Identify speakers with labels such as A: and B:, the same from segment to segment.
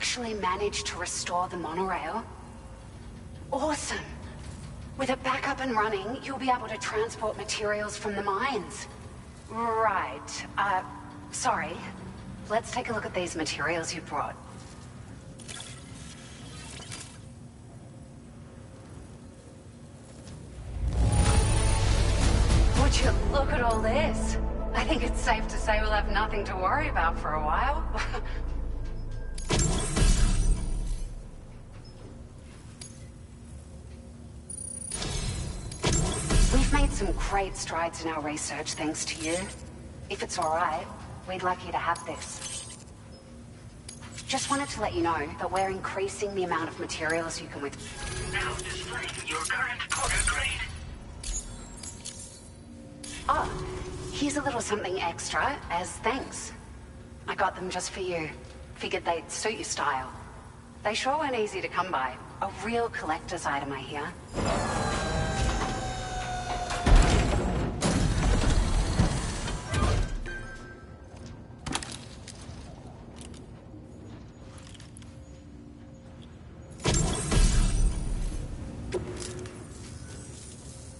A: actually managed to restore the monorail. Awesome! With it back up and running, you'll be able to transport materials from the mines. Right. Sorry. Let's take a look at these materials you brought. Would you look at all this? I think it's safe to say we'll have nothing to worry about for a while. We've made some great strides in our research thanks to you. If it's alright, we'd like you to have this. Just wanted to let you know that we're increasing the amount of materials you can with...
B: Now displaying your current order grade.
A: Oh, here's a little something extra as thanks. I got them just for you. Figured they'd suit your style. They sure weren't easy to come by. A real collector's item, I hear.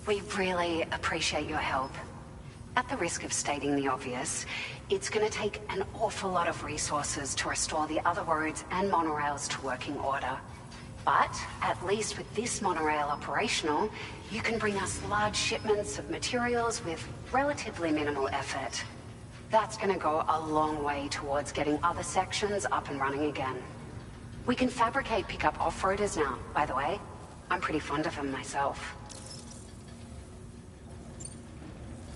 A: We really appreciate your help. At the risk of stating the obvious, it's going to take an awful lot of resources to restore the other roads and monorails to working order. But, at least with this monorail operational, you can bring us large shipments of materials with relatively minimal effort. That's going to go a long way towards getting other sections up and running again. We can fabricate pickup off-roaders now, by the way. I'm pretty fond of them myself.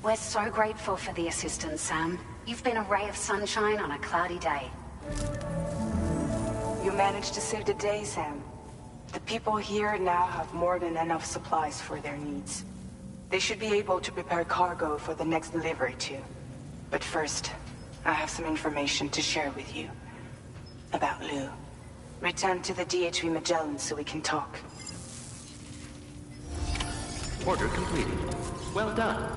A: We're so grateful for the assistance, Sam. You've been a ray of sunshine on a cloudy day.
C: You managed to save the day, Sam. The people here now have more than enough supplies for their needs. They should be able to prepare cargo for the next delivery too. But first, I have some information to share with you. About Lou. Return to the DHV Magellan so we can talk.
D: Order completed. Well done.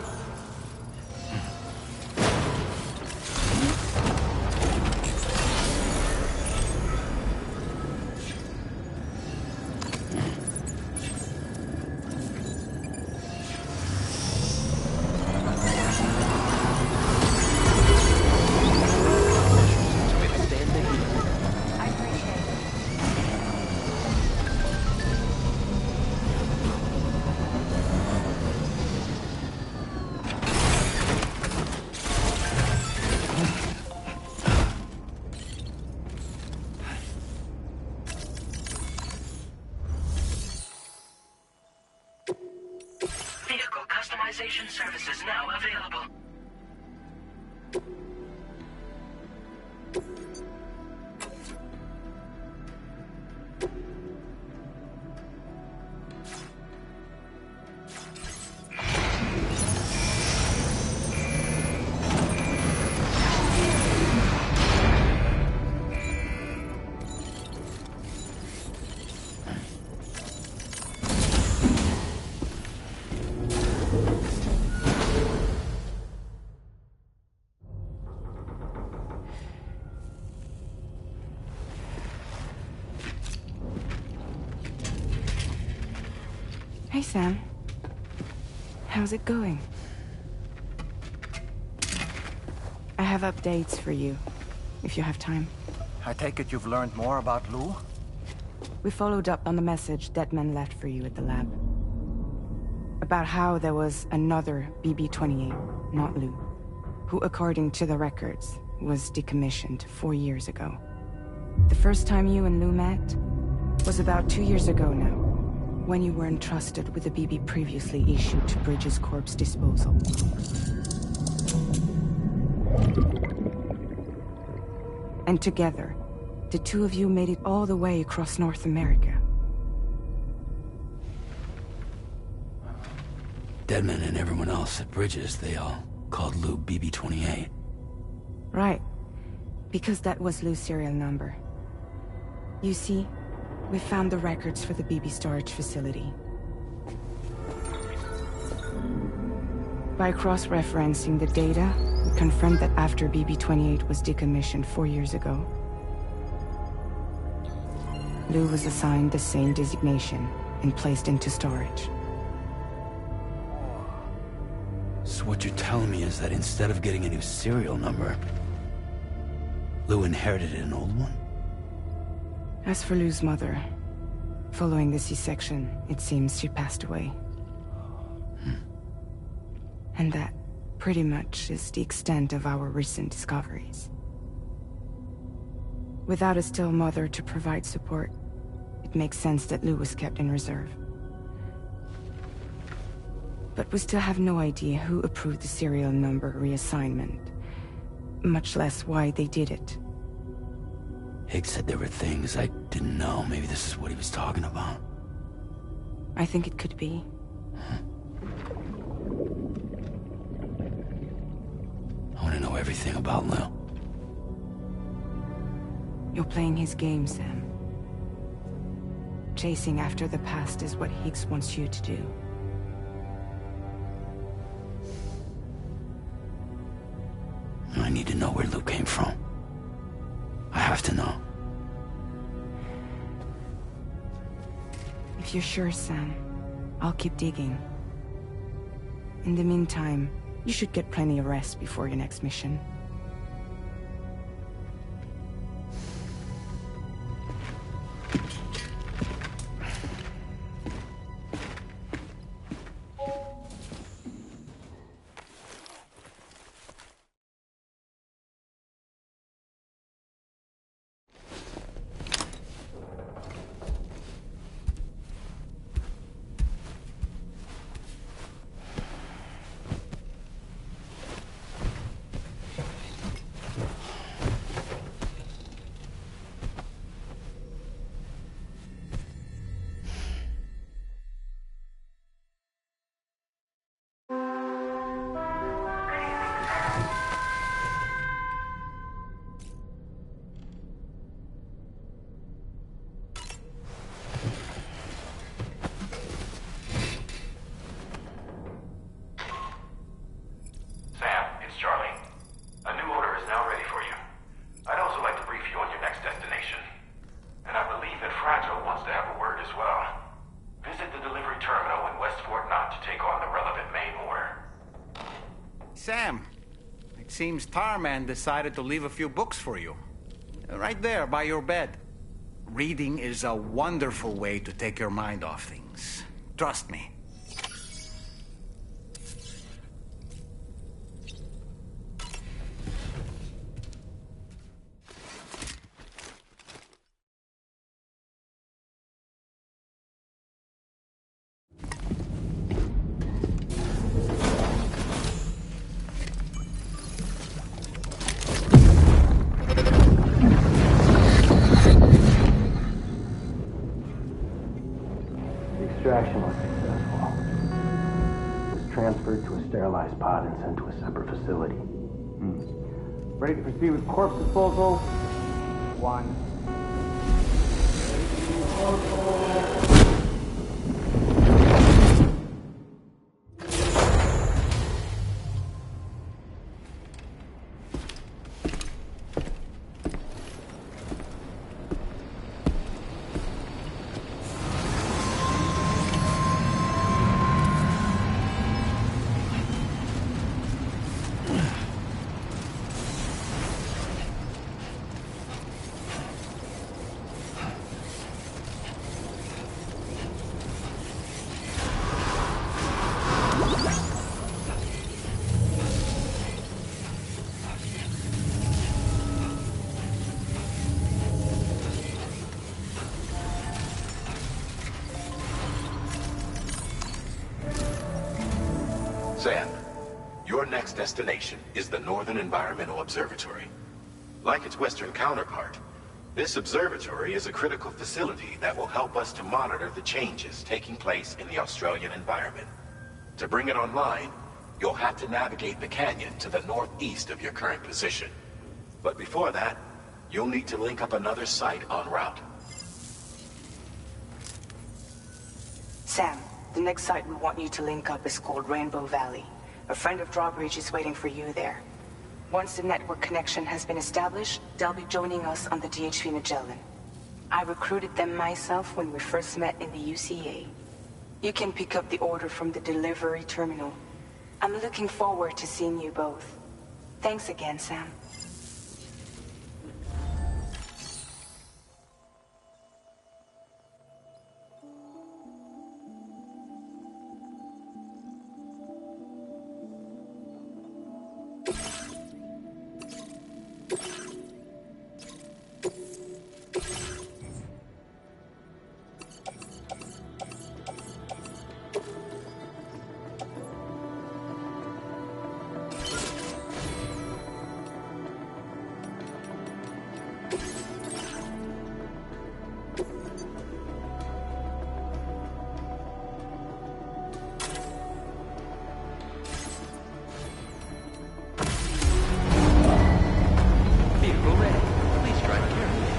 B: Services now available.
C: Hey, Sam. How's it going? I have updates for you, if you have time.
E: I take it you've learned more about Lou?
C: We followed up on the message Deadman left for you at the lab. About how there was another BB-28, not Lou, who, according to the records, was decommissioned 4 years ago. The first time you and Lou met was about 2 years ago now, when you were entrusted with the BB previously issued to Bridges Corp's disposal. And together, the two of you made it all the way across North America.
F: Deadman and everyone else at Bridges, they all called Lou BB-28.
C: Right. Because that was Lou's serial number. You see, we found the records for the BB storage facility. By cross-referencing the data, we confirmed that after BB-28 was decommissioned 4 years ago, Lou was assigned the same designation and placed into storage.
F: So what you're telling me is that instead of getting a new serial number, Lou inherited an old one?
C: As for Lou's mother, following the C-section, it seems she passed away. And that pretty much is the extent of our recent discoveries. Without a still mother to provide support, it makes sense that Lou was kept in reserve. But we still have no idea who approved the serial number reassignment, much less why they did it.
F: Higgs said there were things I didn't know. Maybe this is what he was talking about.
C: I think it could be.
F: I want to know everything about Lou.
C: You're playing his game, Sam. Chasing after the past is what Higgs wants you to do.
F: I need to know where Lou came from. I have to know.
C: If you're sure, Sam, I'll keep digging. In the meantime, you should get plenty of rest before your next mission.
E: Sam, it seems Tarman decided to leave a few books for you. Right there, by your bed. Reading is a wonderful way to take your mind off things. Trust me.
G: Extraction was successful. It was transferred to a sterilized pod and sent to a separate facility.
H: Ready to proceed with corpse disposal? 1.
I: Sam, your next destination is the Northern Environmental Observatory. Like its Western counterpart, this observatory is a critical facility that will help us to monitor the changes taking place in the Australian environment. To bring it online, you'll have to navigate the canyon to the northeast of your current position. But before that, you'll need to link up another site en route.
C: Sam, the next site we want you to link up is called Rainbow Valley. A friend of Drawbridge is waiting for you there. Once the network connection has been established, they'll be joining us on the DHV Magellan. I recruited them myself when we first met in the UCA. You can pick up the order from the delivery terminal. I'm looking forward to seeing you both. Thanks again, Sam.
D: Vehicle ready. Please drive carefully.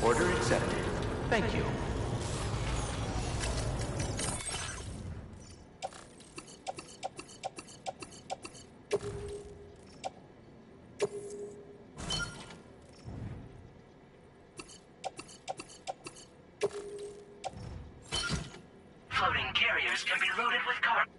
D: Order accepted. Thank you.
B: Floating carriers can be loaded with cargo.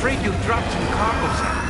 E: afraid you dropped some cargo, Sam.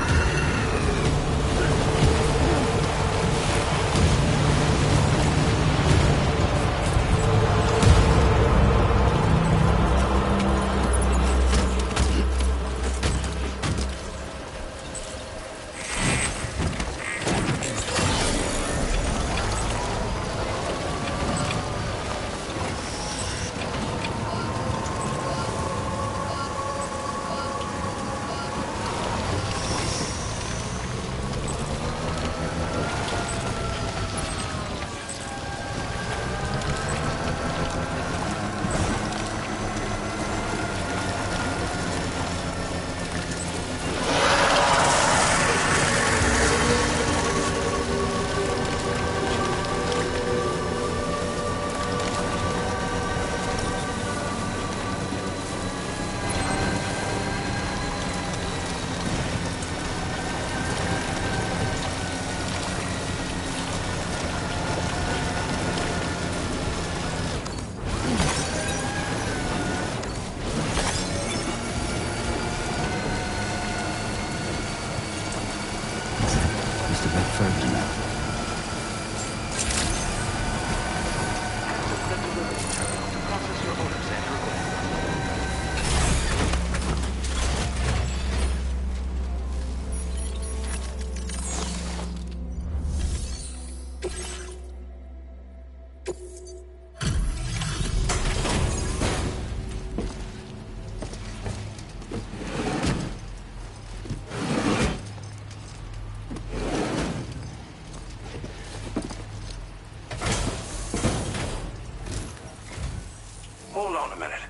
I: Hold on a minute.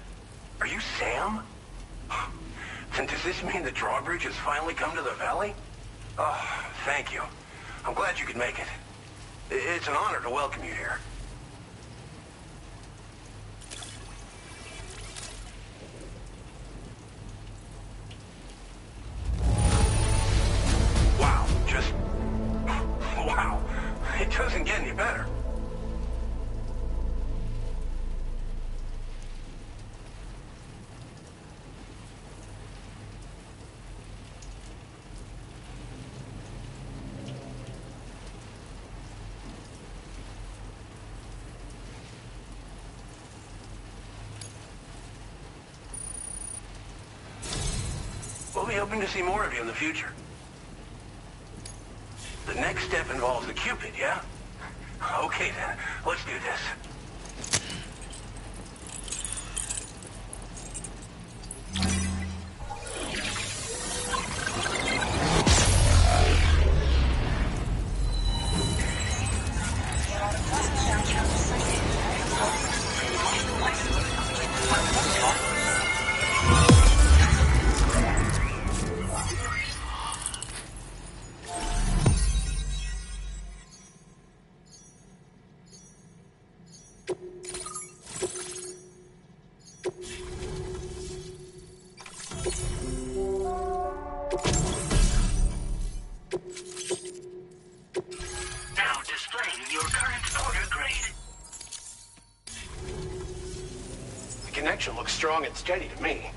I: Are you Sam? Then does this mean the drawbridge has finally come to the valley? Oh, thank you. I'm glad you could make it. It's an honor to welcome you here.
B: certainly hoping to see more of you in the future. The next step involves the Cupid, yeah? Okay then, let's do this. Now displaying your current order grade.
G: The connection looks strong and steady to me.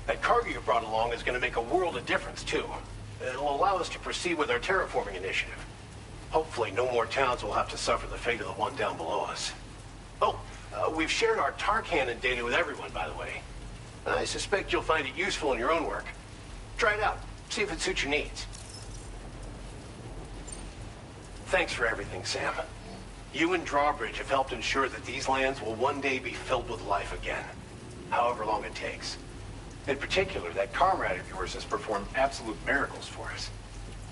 G: That cargo you brought along is going to make a world of difference, too. It'll allow us to proceed with our terraforming initiative. Hopefully, no more towns will have to suffer the fate of the one down below us. Oh, we've shared our tar cannon data with everyone, by the way. I suspect you'll find it useful in your own work. Try it out. See if it suits your needs. Thanks for everything, Sam. You and Drawbridge have helped ensure that these lands will one day be filled with life again, however long it takes. In particular, that comrade of yours has performed absolute miracles for us.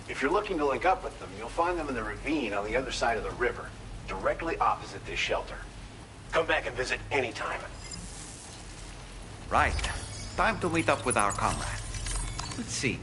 G: If you're looking to link up with them, you'll find them in the ravine on the other side of the river, directly opposite this shelter. Come back and visit anytime.
E: Right. Time to meet up with our comrade. Let's see.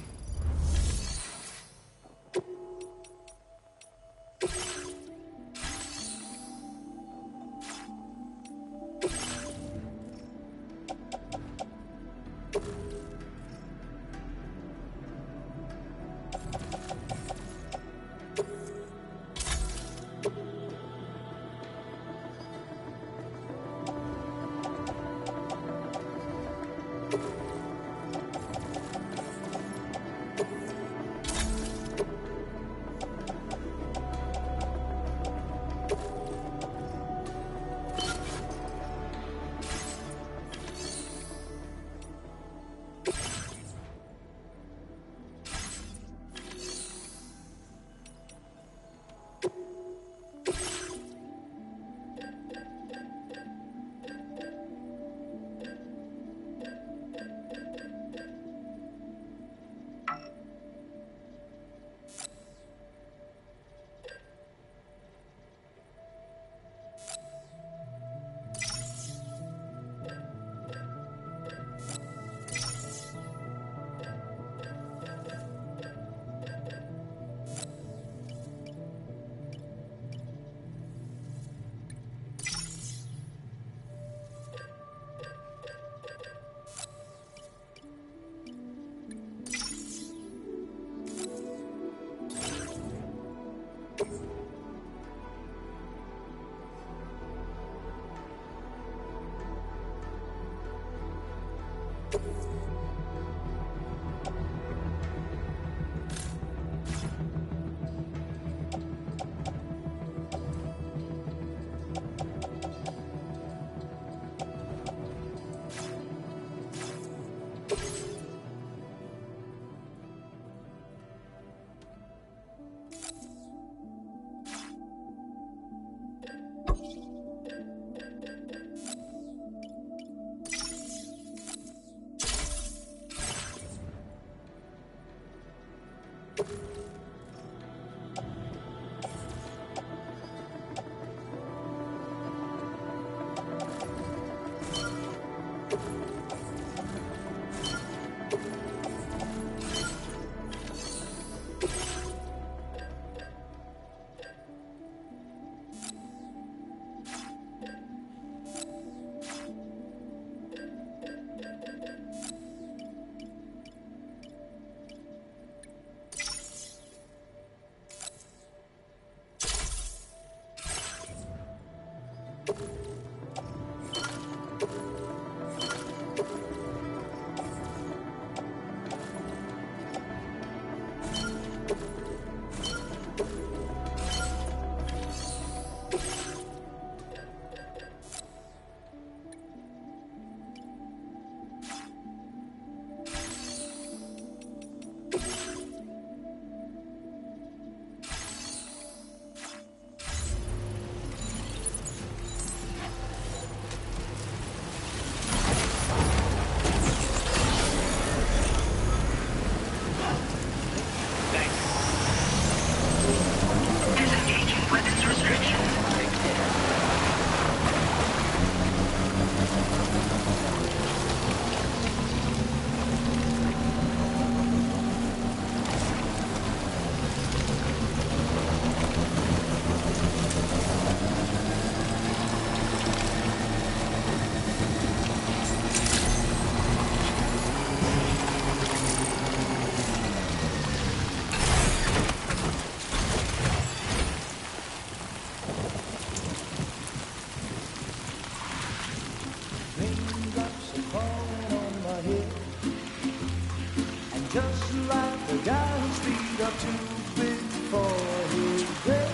J: just like the guy whose feet are too big for his bed.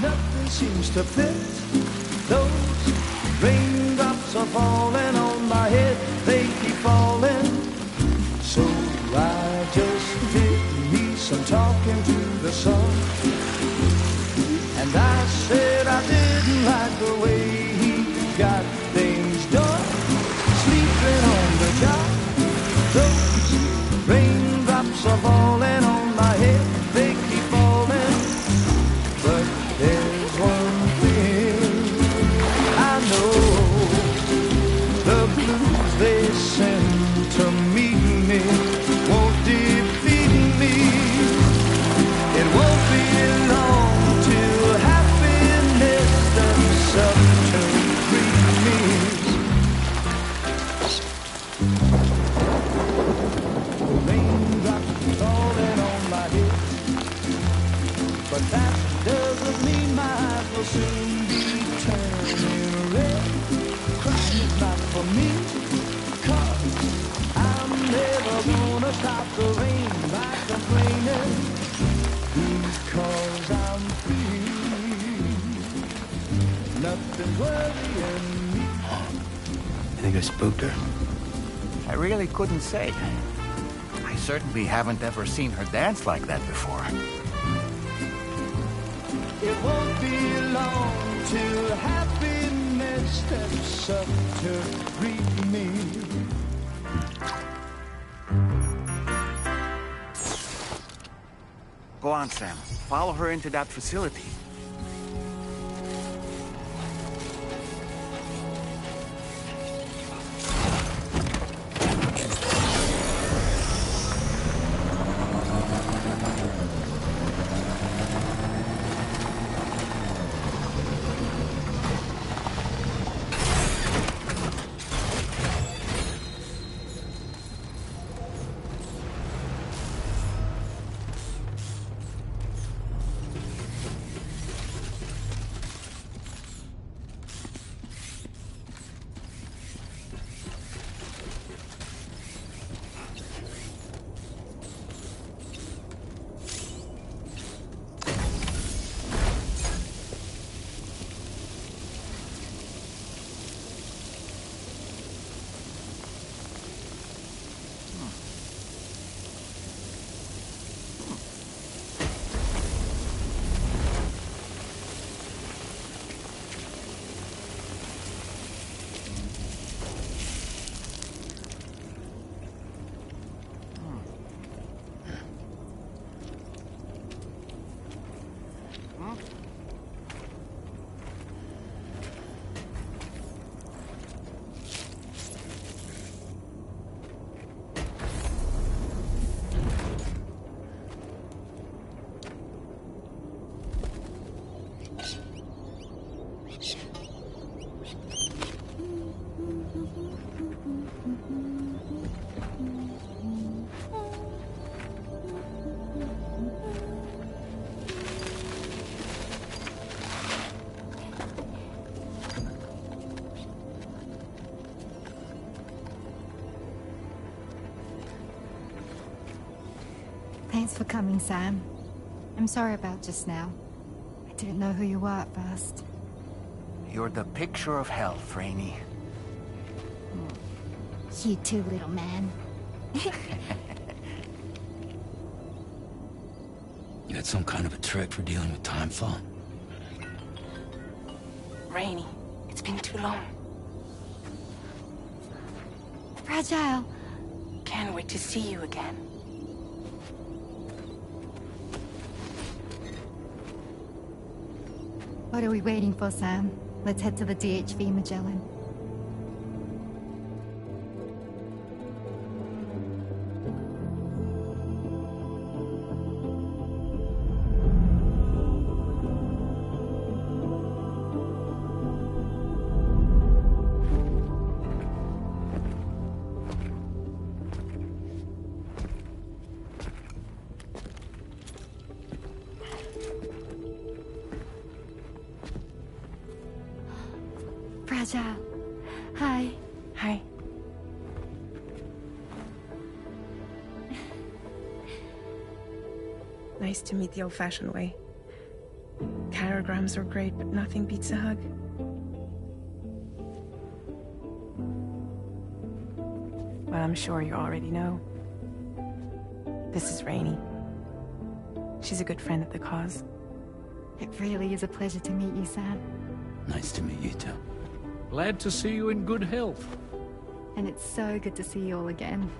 J: Nothing seems to fit. Those raindrops are falling on my head, they keep falling. So I just did me some talking to the sun. And I said I didn't like the way he got things done. Sleeping on the job, those raindrops are falling on my head, they keep falling. But there's one thing I know, the blues they send to meet me won't defeat me. It won't be long till happiness steps up to greet me. Raindrops falling on my head, but that doesn't mean my eyes will soon be turning red. Crying is not for me, 'cause I'm never gonna stop the rain by complaining, because I'm free. Nothing's worrying me.
F: I think I spooked her.
E: I really couldn't say. I certainly haven't ever seen her dance like that before.
J: It won't be long till happiness steps up to greet me.
E: Go on, Sam. Follow her into that facility.
K: Thanks for coming, Sam. I'm sorry about just now. I didn't know who you were at first.
E: You're the picture of health, Rainey.
K: You too, little man.
F: You had some kind of a trick for dealing with timefall?
C: Rainey, it's been too long.
K: Fragile.
C: Can't wait to see you again.
K: What are we waiting for, Sam? Let's head to the DHV Magellan. Fragile. Hi.
C: Hi. Nice to meet the old-fashioned way. Carograms are great, but nothing beats a hug. Well, I'm sure you already know. This is Rainey. She's a good friend of the cause.
K: It really is a pleasure to meet you, Sam.
F: Nice to meet you too.
L: Glad to see you in good health.
K: And it's so good to see you all again.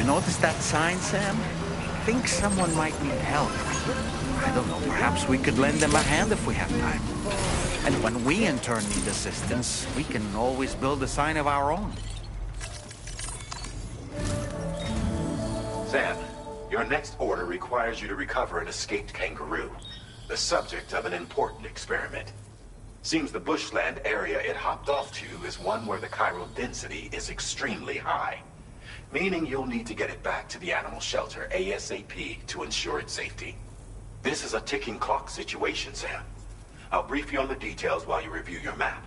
E: Notice that sign, Sam? I think someone might need help. I don't know, perhaps we could lend them a hand if we have time. And when we in turn need assistance, we can always build a sign of our own.
I: Sam, your next order requires you to recover an escaped kangaroo, the subject of an important experiment. Seems the bushland area it hopped off to is one where the chiral density is extremely high. Meaning you'll need to get it back to the animal shelter ASAP to ensure its safety. This is a ticking clock situation, Sam. I'll brief you on the details while you review your map.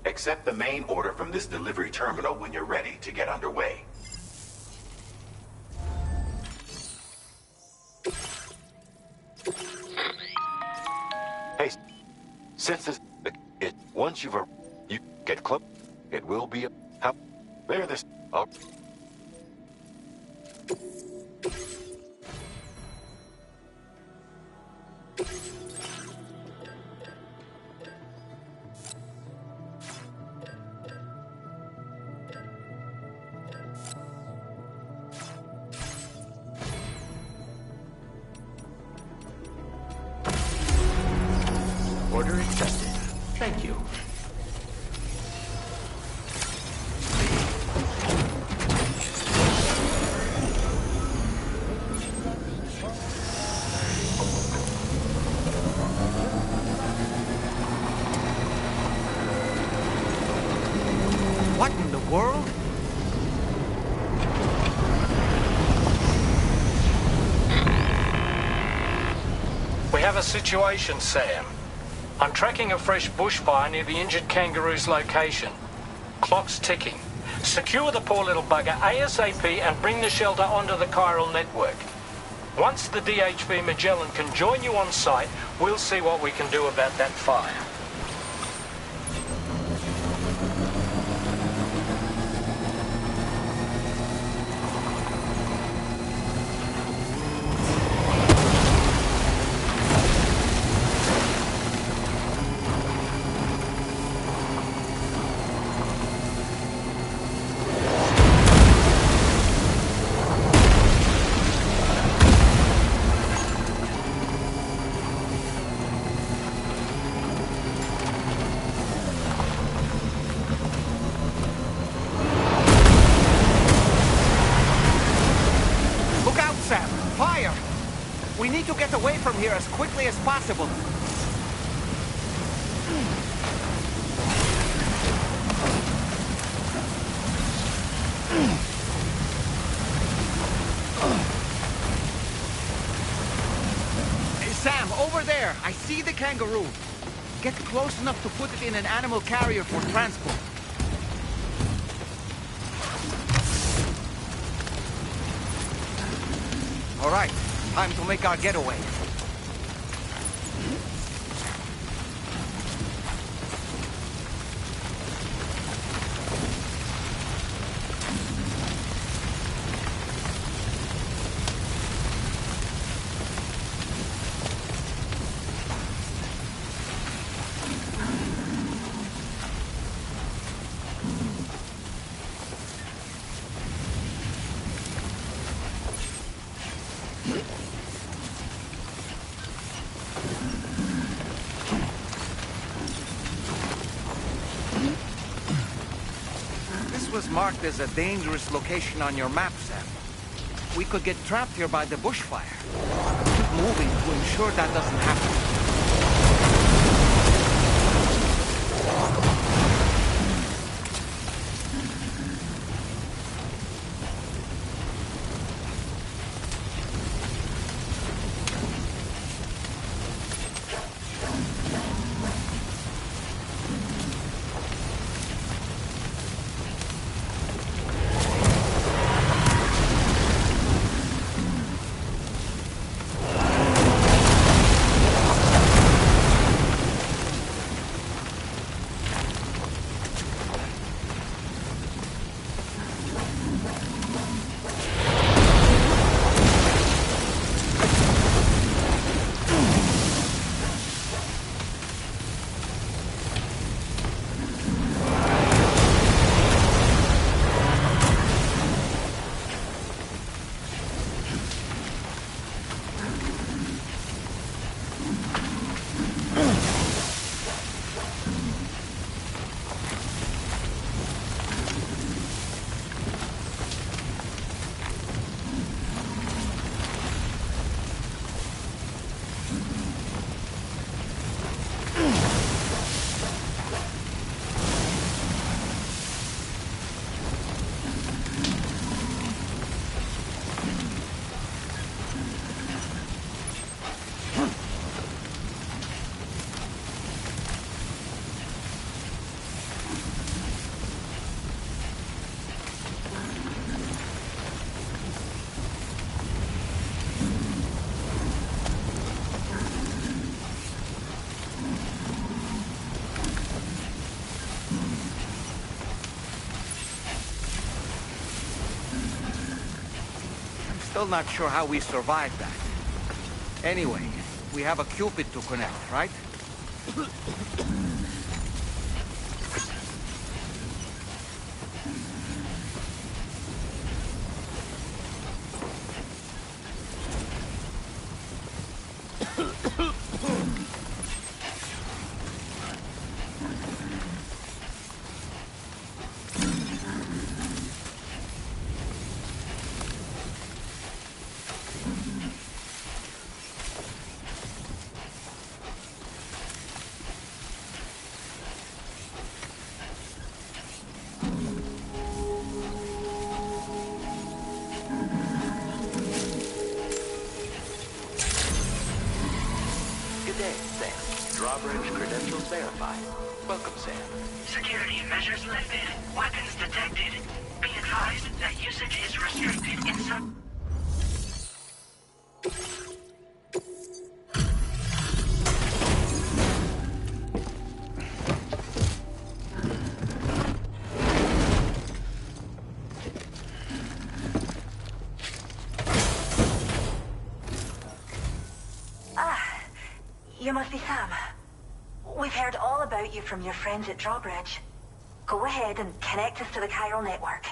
I: Accept the main order from this delivery terminal when you're ready to get underway. Hey, since this... once you get close, it will be a... Bear this...
D: Order accepted. Thank you.
E: What in the world?
L: We have a situation, Sam. I'm tracking a fresh bushfire near the injured kangaroo's location. Clock's ticking. Secure the poor little bugger ASAP and bring the shelter onto the chiral network. Once the DHV Magellan can join you on site, we'll see what we can do about that fire.
E: Sam! Fire! We need to get away from here as quickly as possible. Hey, Sam, over there! I see the kangaroo. Get close enough to put it in an animal carrier for transport. All right, time to make our getaway. Was marked as a dangerous location on your map, Sam. We could get trapped here by the bushfire. Keep moving to ensure that doesn't happen. Still not sure how we survived that. Anyway, we have a Cupid to connect, right?
D: Drawbridge credentials verified. Welcome, Sam.
M: Security measures lifted. Weapons detected. Be advised that usage is restricted in some...
N: You must be Sam. We've heard all about you from your friends at Drawbridge. Go ahead and connect us to the chiral network.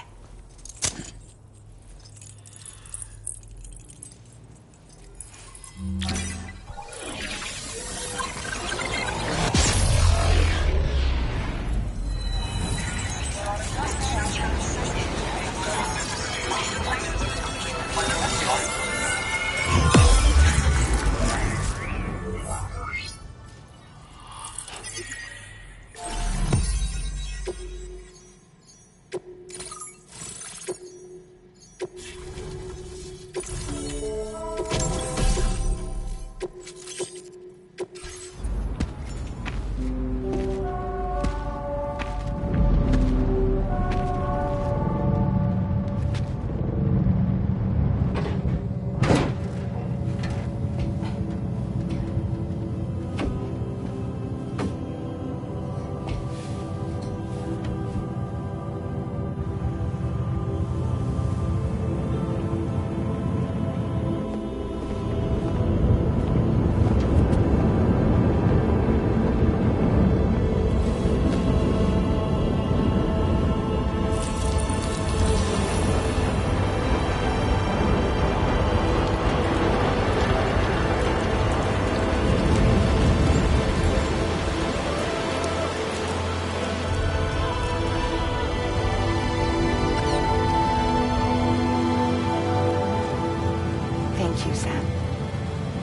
C: Thank you, Sam.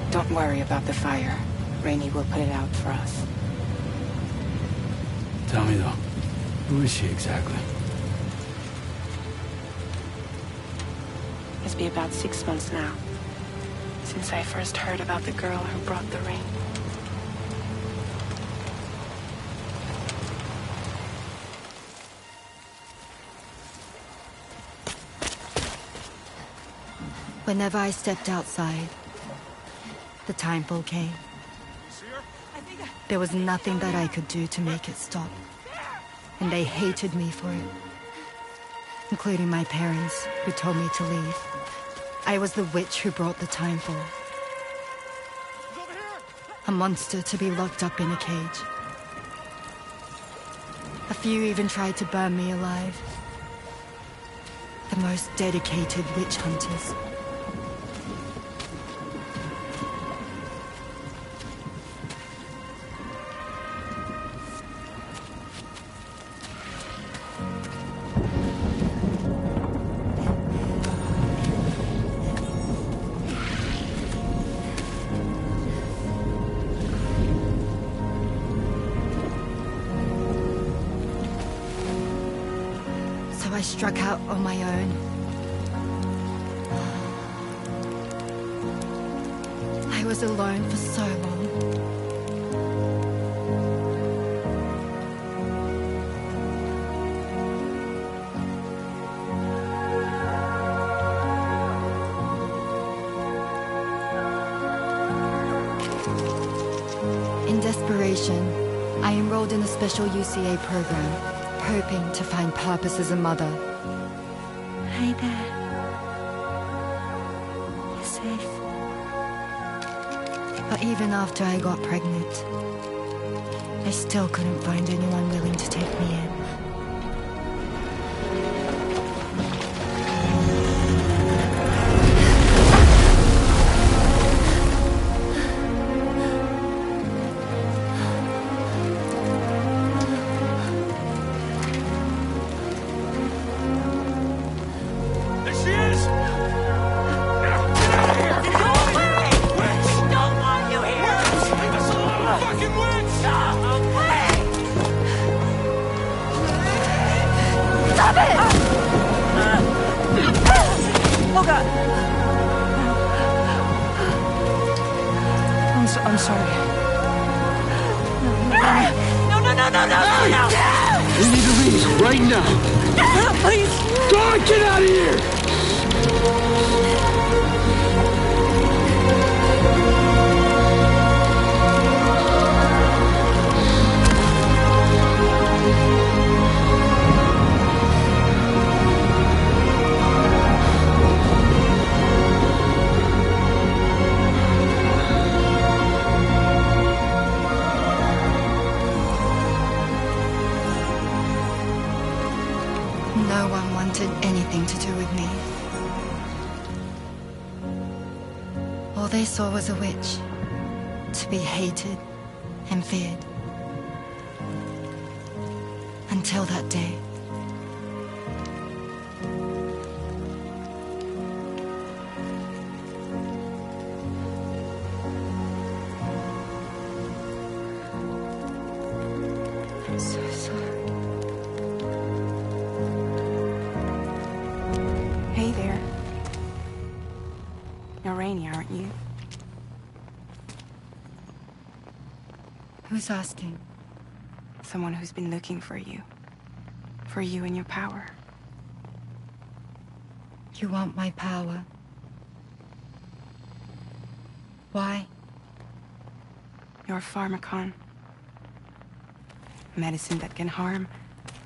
C: Don't worry about the fire. Rainey will put it out for us.
F: Tell me though, who is she exactly?
C: It's been about 6 months now, since I first heard about the girl who brought the ring.
K: Whenever I stepped outside, the timefall came. There was nothing that I could do to make it stop. And they hated me for it. Including my parents, who told me to leave. I was the witch who brought the timefall. A monster to be locked up in a cage. A few even tried to burn me alive. The most dedicated witch hunters. I struck out on my own. I was alone for so long. In desperation, I enrolled in a special UCA program, hoping to find purpose as a mother.
C: Hi there. You're safe.
K: But even after I got pregnant, I still couldn't find anyone willing to take me in.
C: I'm sorry.
J: No! We need to leave right now.
C: Please!
J: God, get out of here!
K: No one wanted anything to do with me. All they saw was a witch, to be hated and feared. Until that day.
C: I'm so sorry. Hey there. You're Rainey, aren't you?
K: Who's asking?
C: Someone who's been looking for you. For you and your power.
K: You want my power? Why?
C: You're a pharmacon. Medicine that can harm,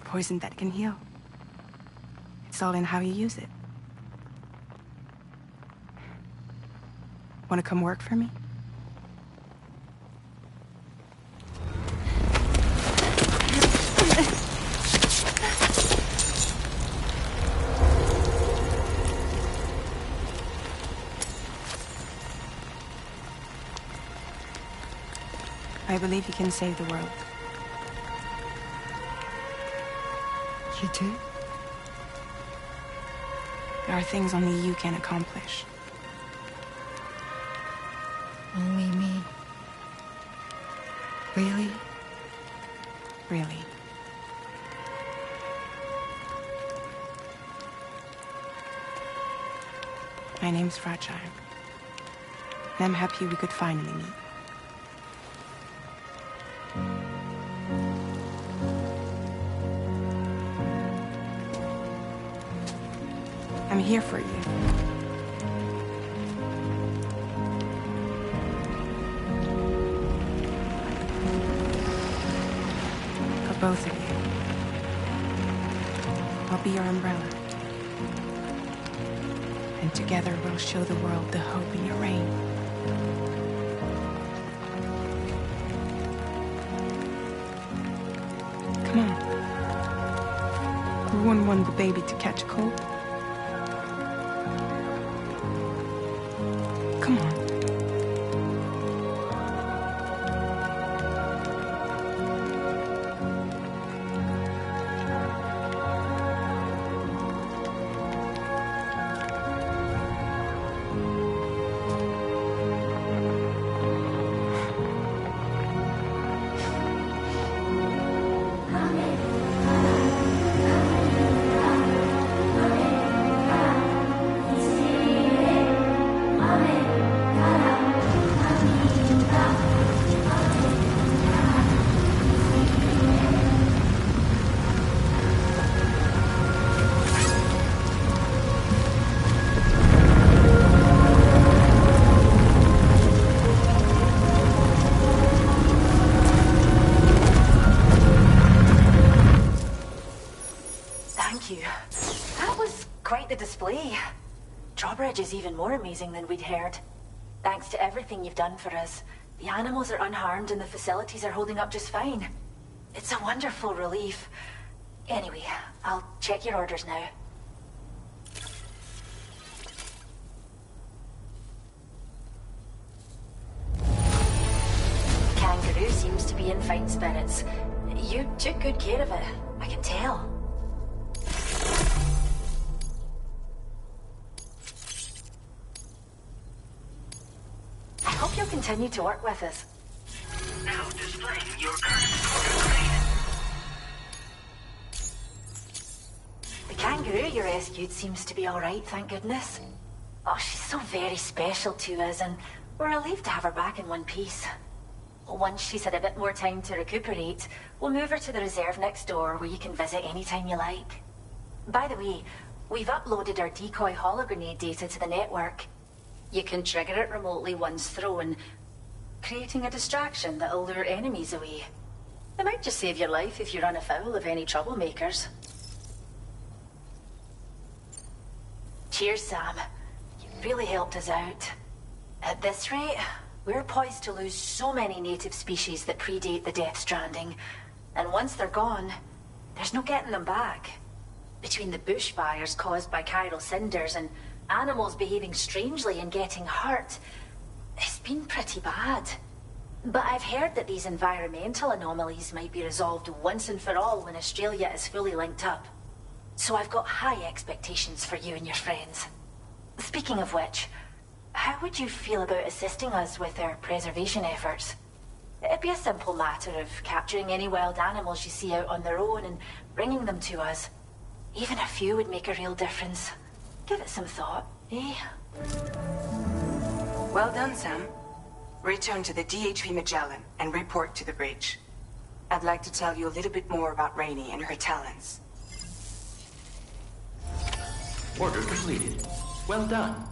C: poison that can heal. It's all in how you use it. Want to come work for me? I believe you can save the world.
K: You do?
C: There are things only you can accomplish.
K: Only me. Really?
C: Really. My name's Fragile. And I'm happy we could finally meet. I'm here for you. For both of you. I'll be your umbrella. And together we'll show the world the hope in your reign. Come on. Who wouldn't want the baby to catch a cold? Come on.
N: Drawbridge is even more amazing than we'd heard. Thanks to everything you've done for us, the animals are unharmed and the facilities are holding up just fine. It's a wonderful relief. Anyway, I'll check your orders now. Kangaroo seems to be in fine spirits. You took good care of it, I can tell. I hope you'll continue to work with us.
M: Now displaying your current order grade.
N: The kangaroo you rescued seems to be alright, thank goodness. Oh, she's so very special to us, and we're relieved to have her back in one piece. Once she's had a bit more time to recuperate, we'll move her to the reserve next door where you can visit anytime you like. By the way, we've uploaded our decoy hologrenade data to the network. You can trigger it remotely once thrown, creating a distraction that'll lure enemies away. It might just save your life if you run afoul of any troublemakers. Cheers, Sam. You really helped us out. At this rate, we're poised to lose so many native species that predate the Death Stranding. And once they're gone, there's no getting them back. Between the bushfires caused by chiral cinders and animals behaving strangely and getting hurt, it's been pretty bad. But I've heard that these environmental anomalies might be resolved once and for all when Australia is fully linked up. So I've got high expectations for you and your friends. Speaking of which, how would you feel about assisting us with our preservation efforts? It'd be a simple matter of capturing any wild animals you see out on their own and bringing them to us. Even a few would make a real difference. Give it some thought, eh?
C: Well done, Sam. Return to the DHV Magellan and report to the bridge. I'd like to tell you a little bit more about Rainey and her talents.
D: Order completed. Well done.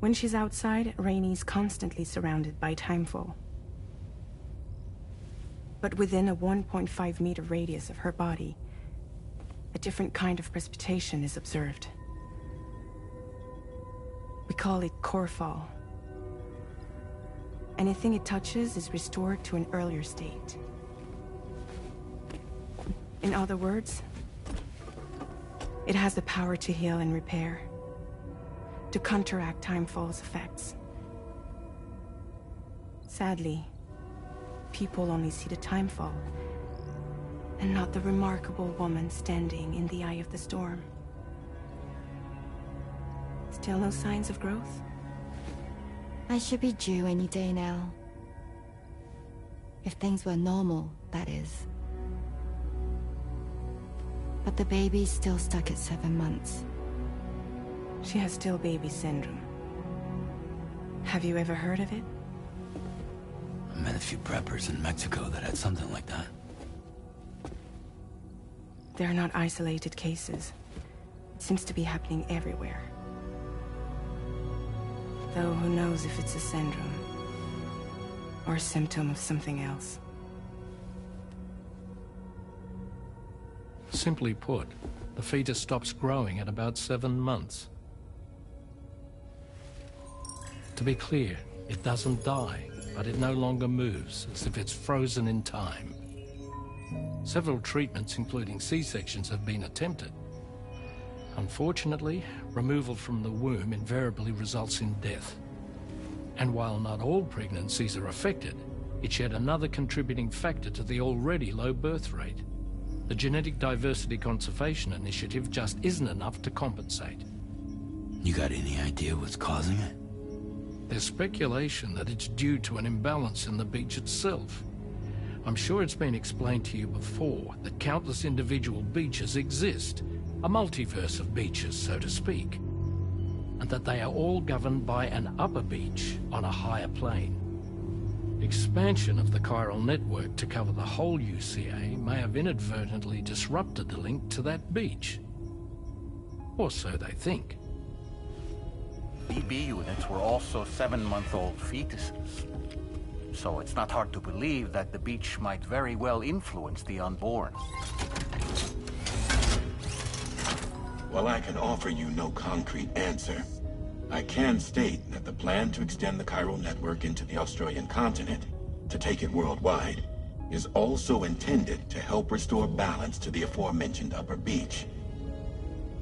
C: When she's outside, Rainie's constantly surrounded by timefall. But within a 1.5-meter radius of her body, a different kind of precipitation is observed. We call it core fall. Anything it touches is restored to an earlier state. In other words, it has the power to heal and repair, to counteract timefall's effects. Sadly, people only see the timefall, and not the remarkable woman standing in the eye of the storm. Still no signs of growth?
K: I should be due any day now. If things were normal, that is. But the baby's still stuck at 7 months.
C: She has still baby syndrome. Have you ever heard of it?
F: I met a few preppers in Mexico that had something like that.
C: They're not isolated cases. It seems to be happening everywhere. Though who knows if it's a syndrome or a symptom of something else.
L: Simply put, the fetus stops growing at about 7 months. To be clear, it doesn't die, but it no longer moves, as if it's frozen in time. Several treatments, including C-sections, have been attempted. Unfortunately, removal from the womb invariably results in death. And while not all pregnancies are affected, it's yet another contributing factor to the already low birth rate. The Genetic Diversity Conservation Initiative just isn't enough to compensate.
F: You got any idea what's causing it?
L: There's speculation that it's due to an imbalance in the beach itself. I'm sure it's been explained to you before that countless individual beaches exist, a multiverse of beaches, so to speak, and that they are all governed by an upper beach on a higher plane. Expansion of the chiral network to cover the whole UCA may have inadvertently disrupted the link to that beach. Or so they think.
E: BB units were also 7-month-old fetuses. So it's not hard to believe that the beach might very well influence the unborn.
I: While I can offer you no concrete answer, I can state that the plan to extend the chiral network into the Australian continent, to take it worldwide, is also intended to help restore balance to the aforementioned upper beach.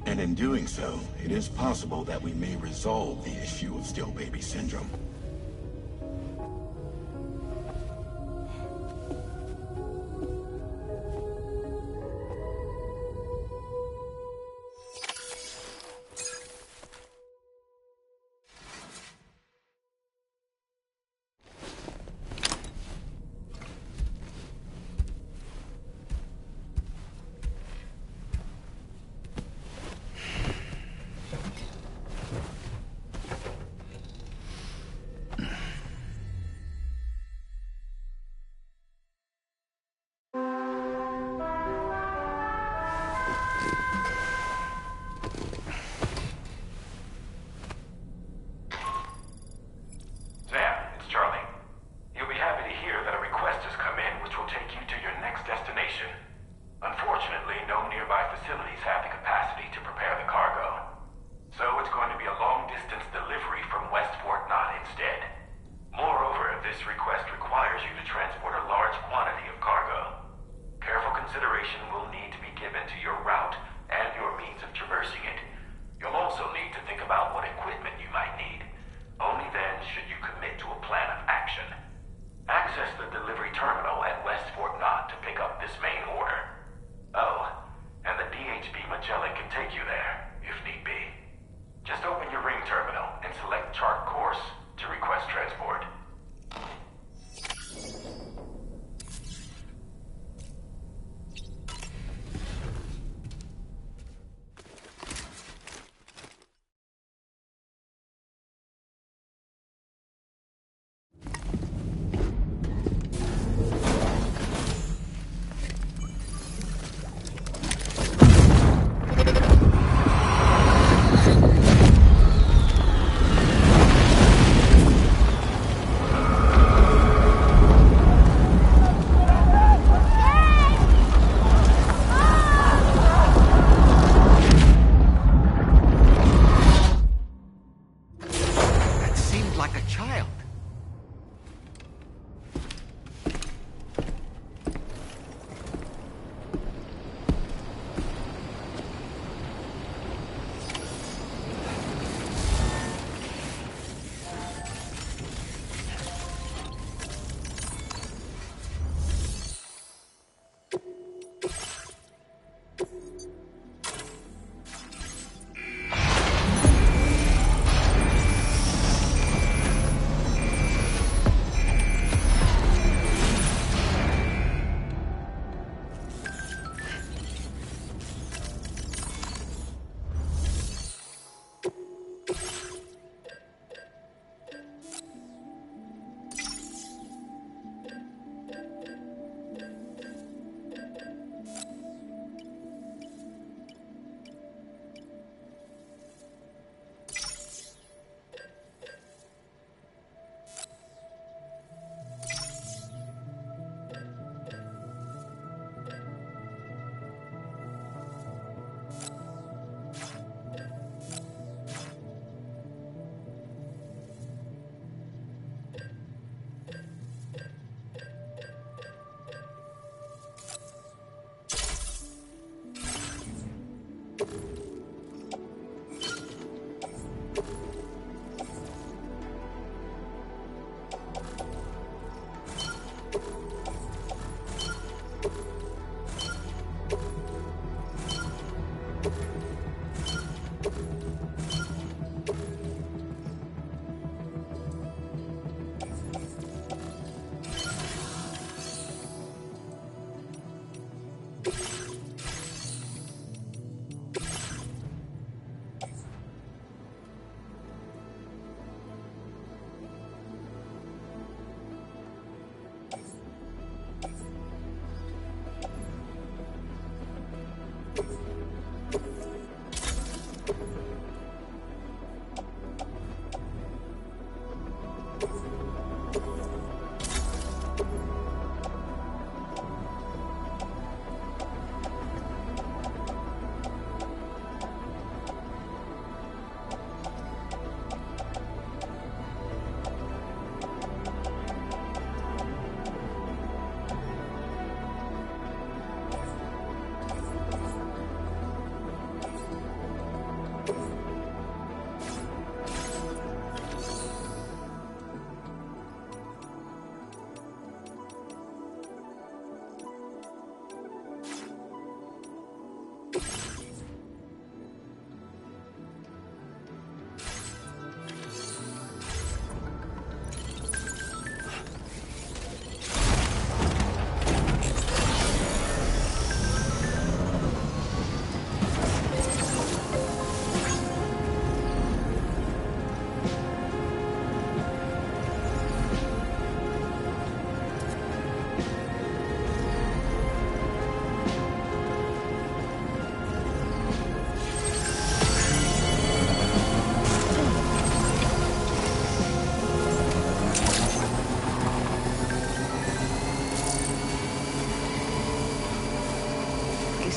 I: And in doing so, it is possible that we may resolve the issue of still baby syndrome.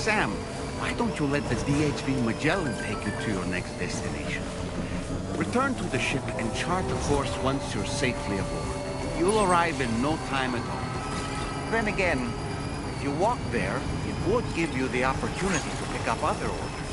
E: Sam, why don't you let the DHV Magellan take you to your next destination? Return to the ship and chart the course once you're safely aboard. You'll arrive in no time at all. Then again, if you walk there, it would give you the opportunity to pick up other orders.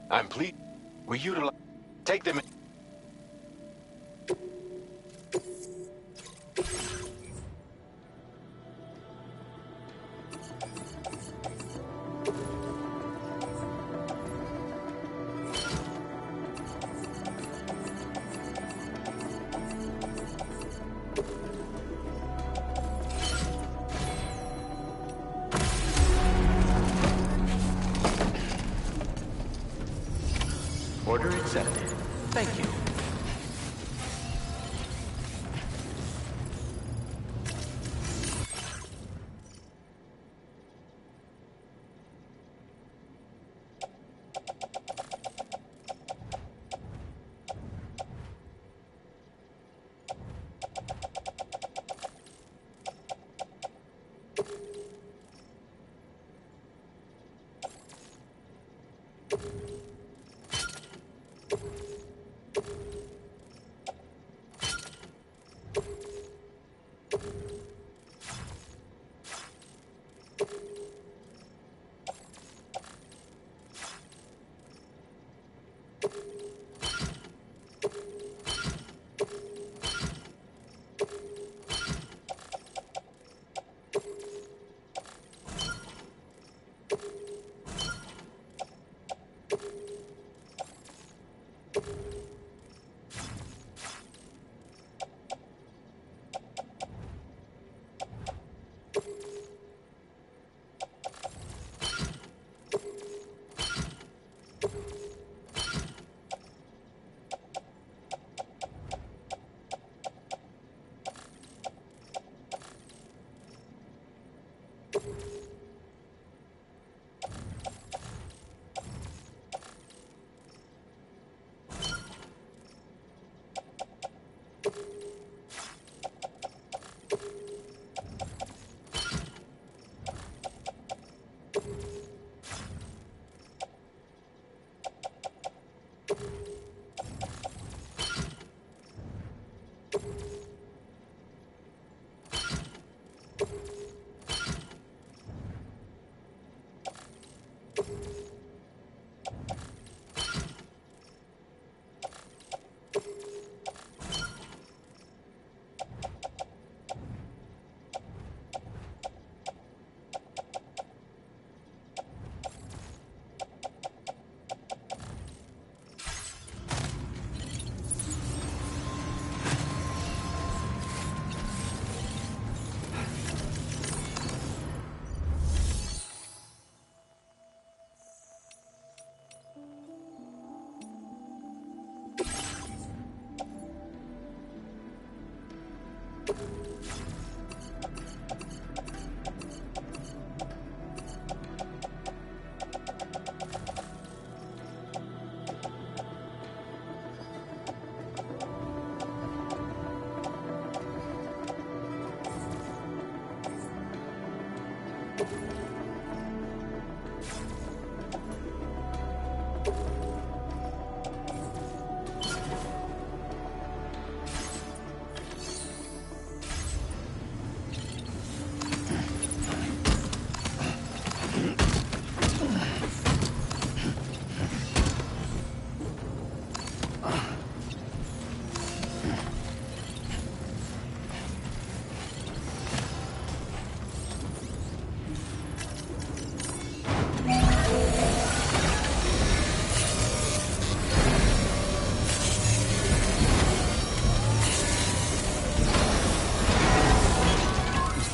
I: I'm pleased. We utilize... Take them...
D: Order accepted. Thank you.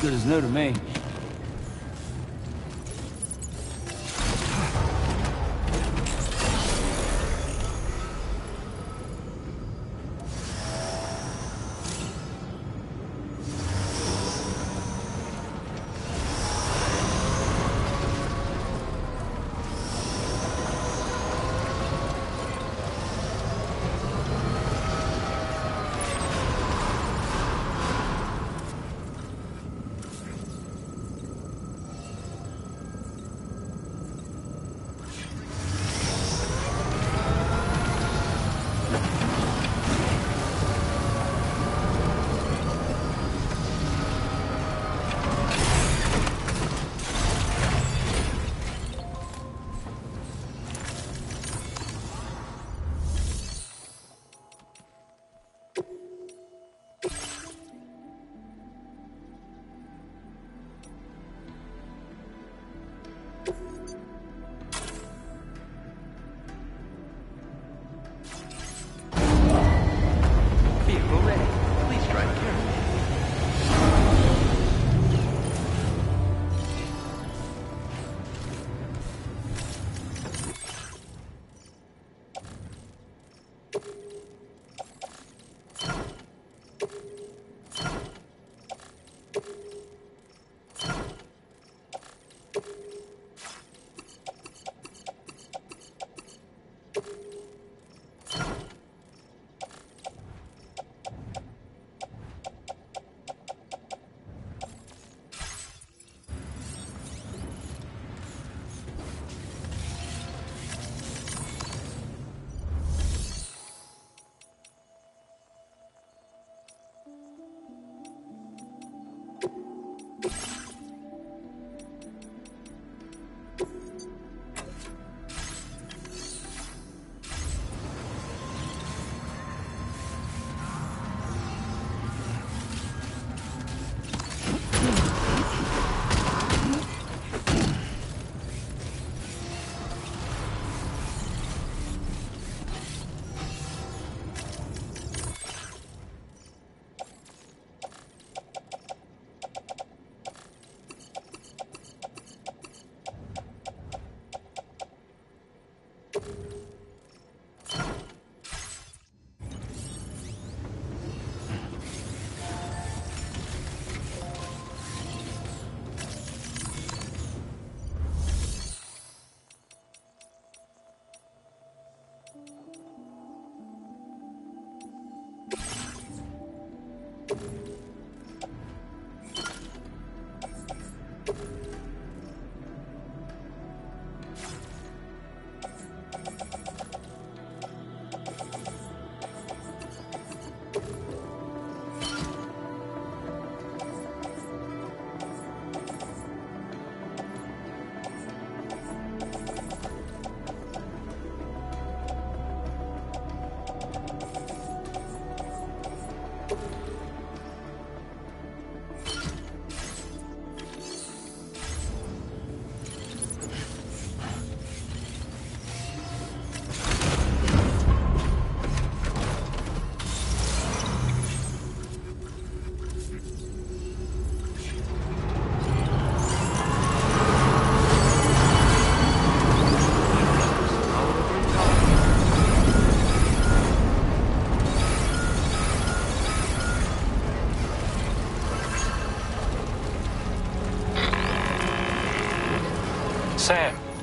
F: Good as new to me.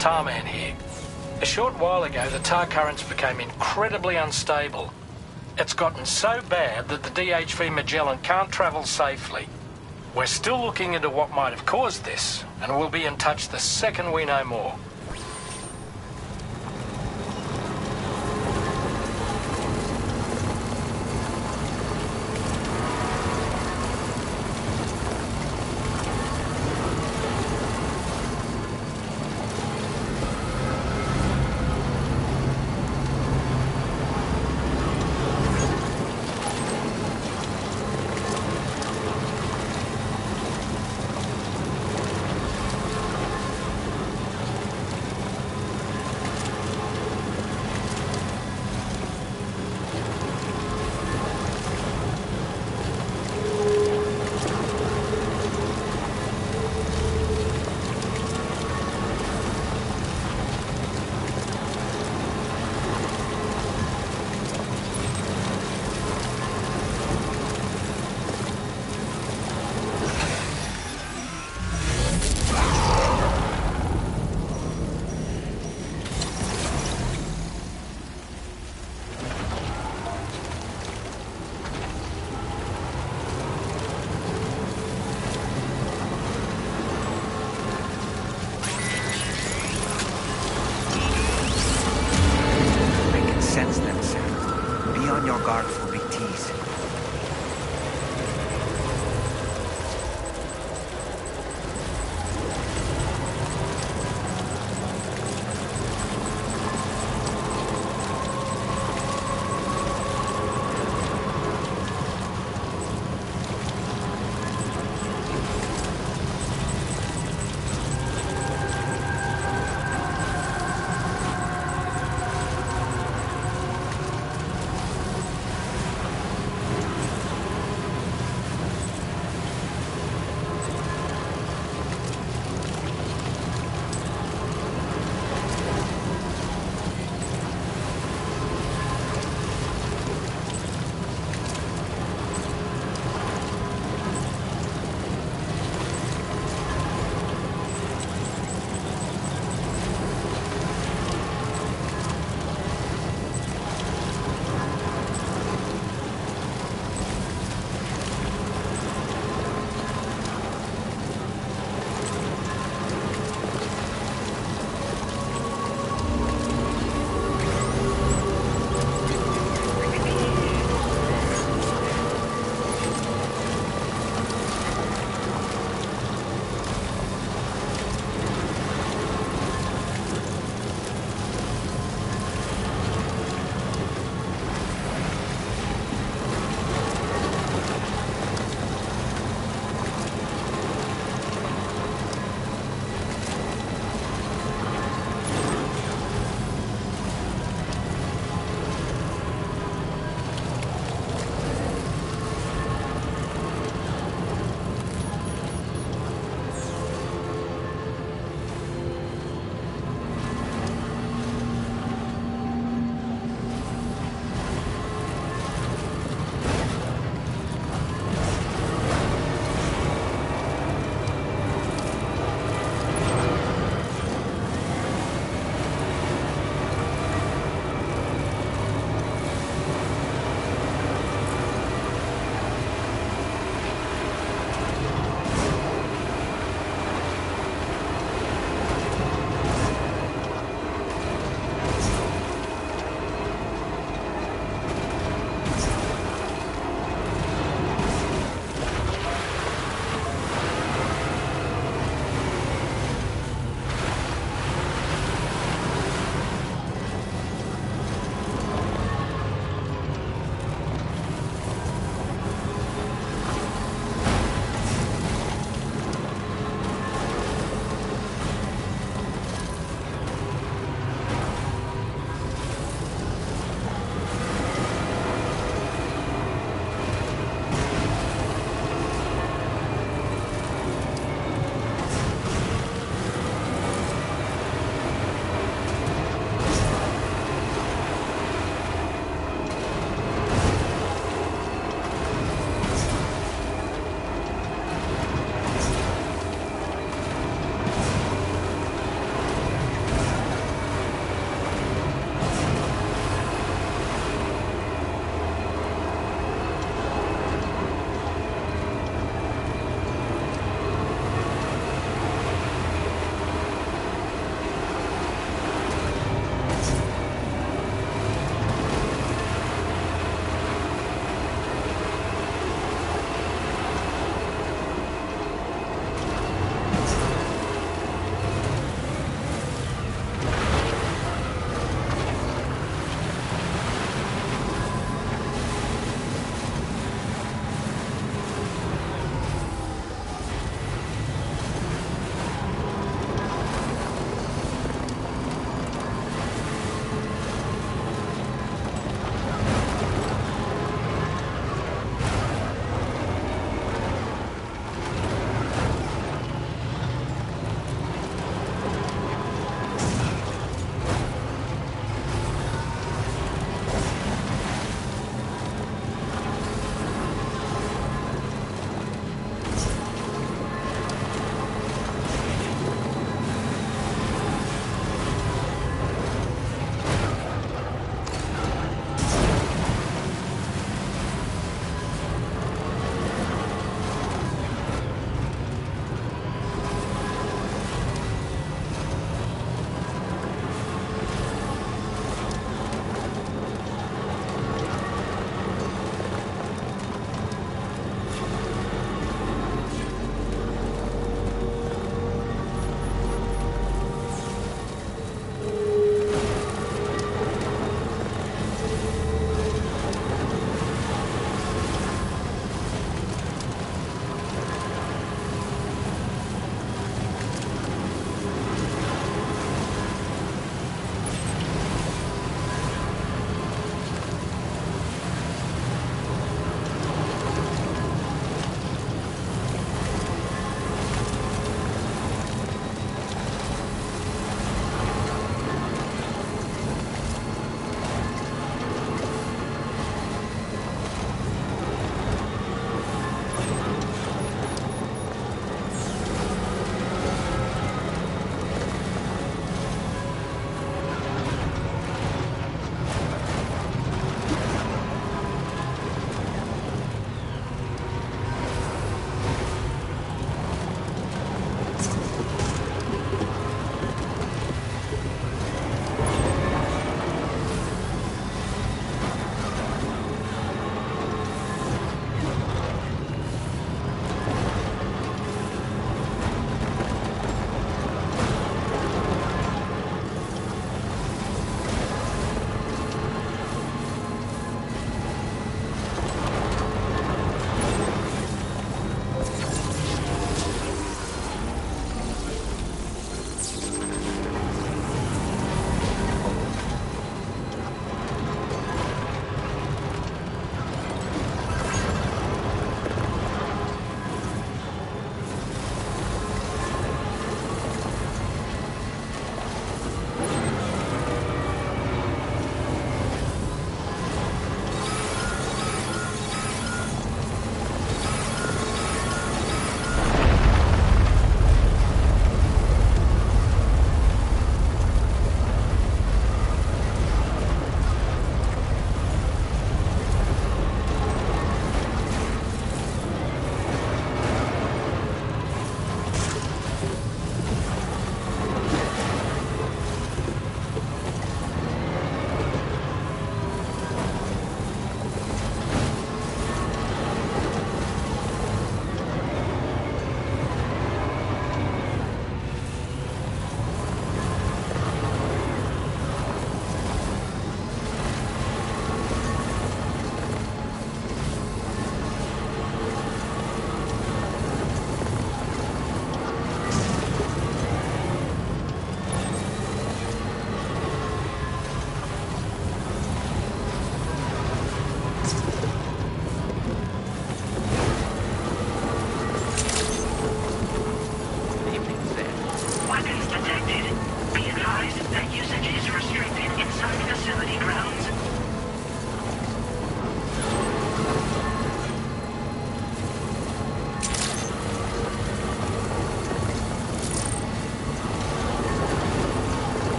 L: Tarman here. A short while ago, the tar currents became incredibly unstable. It's gotten so bad that the DHV Magellan can't travel safely. We're still looking into what might have caused this, and we'll be in touch the second we know more.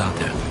F: out there.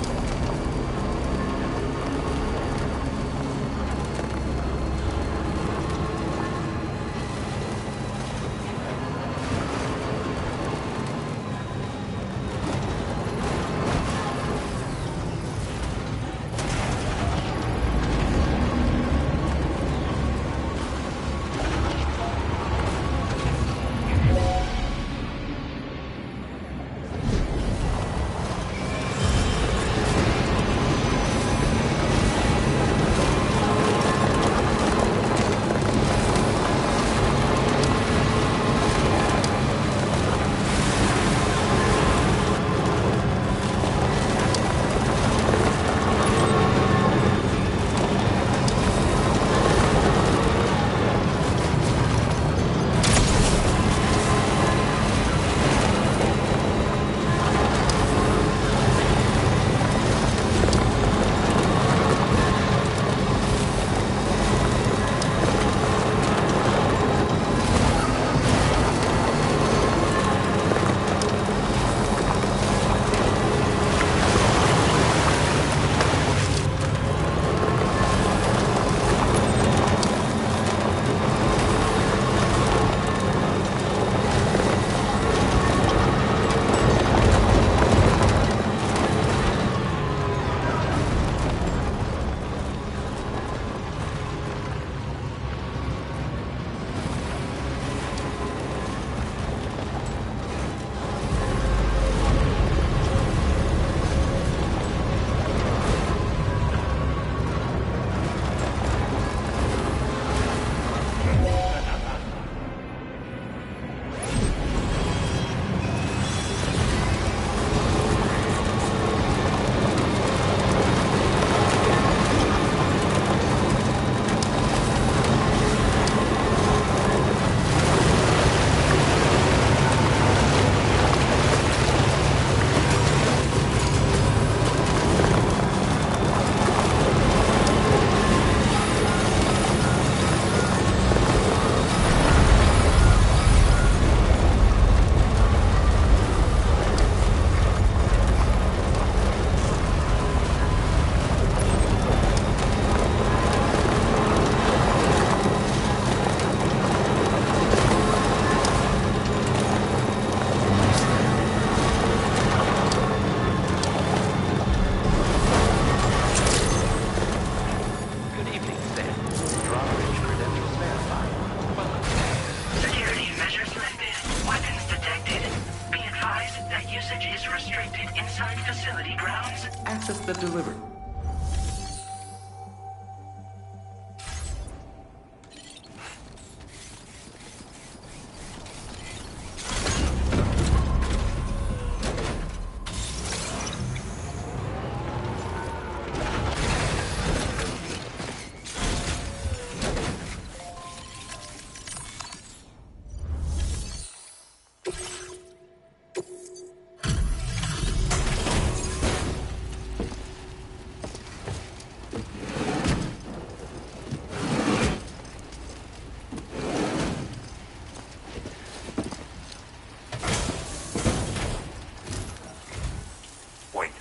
D: Access the delivery.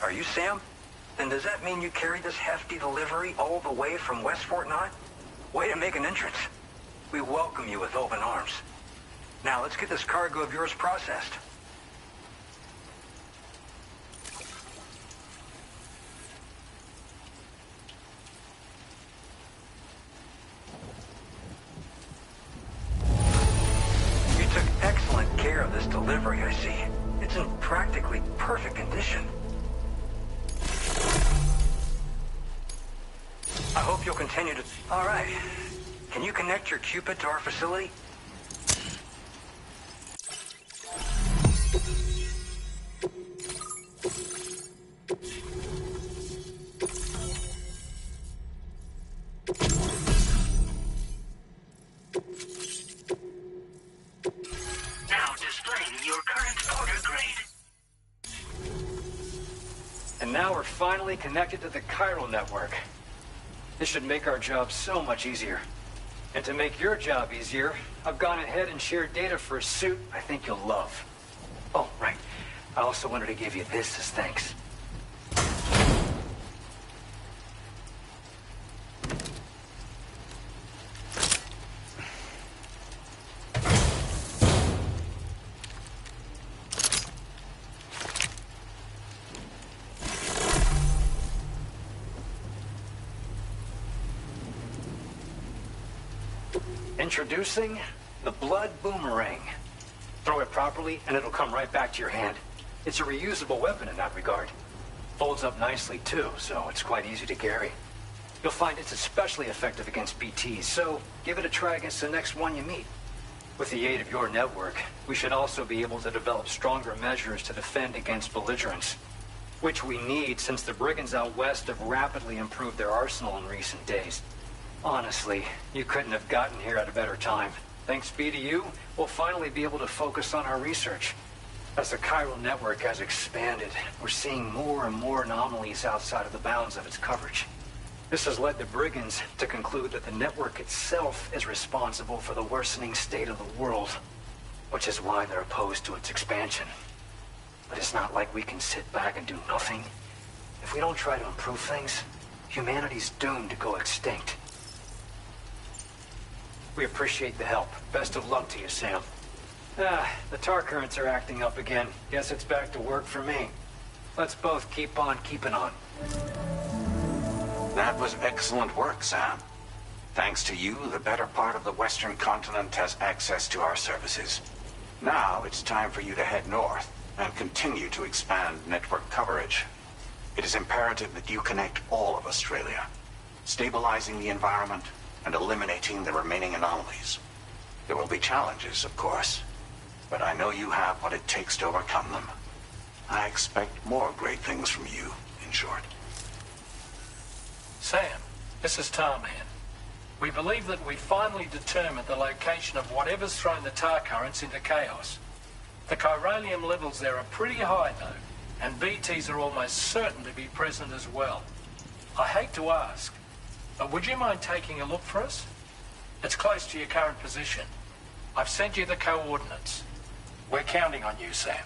B: Are you Sam? Then does that mean you carried this hefty delivery all the way from West Fort Knott? Way to make an entrance. We welcome you with open arms. Now let's get this cargo of yours processed. You took excellent care of this delivery, I see. It's in practically perfect condition. I hope you'll continue to... All right. Can you connect your Cupid to our facility?
M: Now displaying your current order grade.
L: And now we're finally connected to the chiral network. This should make our job so much easier. And to make your job easier, I've gone ahead and shared data for a suit I think you'll love. Oh, right. I also wanted to give you this as thanks.
B: Introducing the Blood Boomerang. Throw it properly, and it'll come right back to your hand. It's a reusable weapon in that regard. Folds up nicely, too, so it's quite easy to carry. You'll find it's especially effective against BTs, so give it a try against the next one you meet. With the aid of your network, we should also be able to develop stronger measures to defend against belligerents, which we need since the brigands out west have rapidly improved their arsenal in recent days. Honestly, you couldn't have gotten here at a better time. Thanks be to you, we'll finally be able to focus on our research. As the chiral network has expanded, we're seeing more and more anomalies outside of the bounds of its coverage. This has led the brigands to conclude that the network itself is responsible for the worsening state of the world, which is why they're opposed to its expansion. But it's not like we can sit back and do nothing. If we don't try to improve things, humanity's doomed to go extinct. We appreciate the help. Best of luck to you, Sam. The tar currents are acting up again. Guess it's back to work for me. Let's both keep on keeping on.
O: That was excellent work, Sam. Thanks to you, the better part of the Western continent has access to our services. Now it's time for you to head north and continue to expand network coverage. It is imperative that you connect all of Australia, stabilizing the environment and eliminating the remaining anomalies. There will be challenges, of course, but I know you have what it takes to overcome them. I expect more great things from you, in short.
L: Sam, this is Tarman. We believe that we finally determined the location of whatever's thrown the tar currents into chaos. The chiralium levels there are pretty high, though, and BTs are almost certain to be present as well. I hate to ask, but would you mind taking a look for us? It's close to your current position. I've sent you the coordinates. We're counting on you, Sam.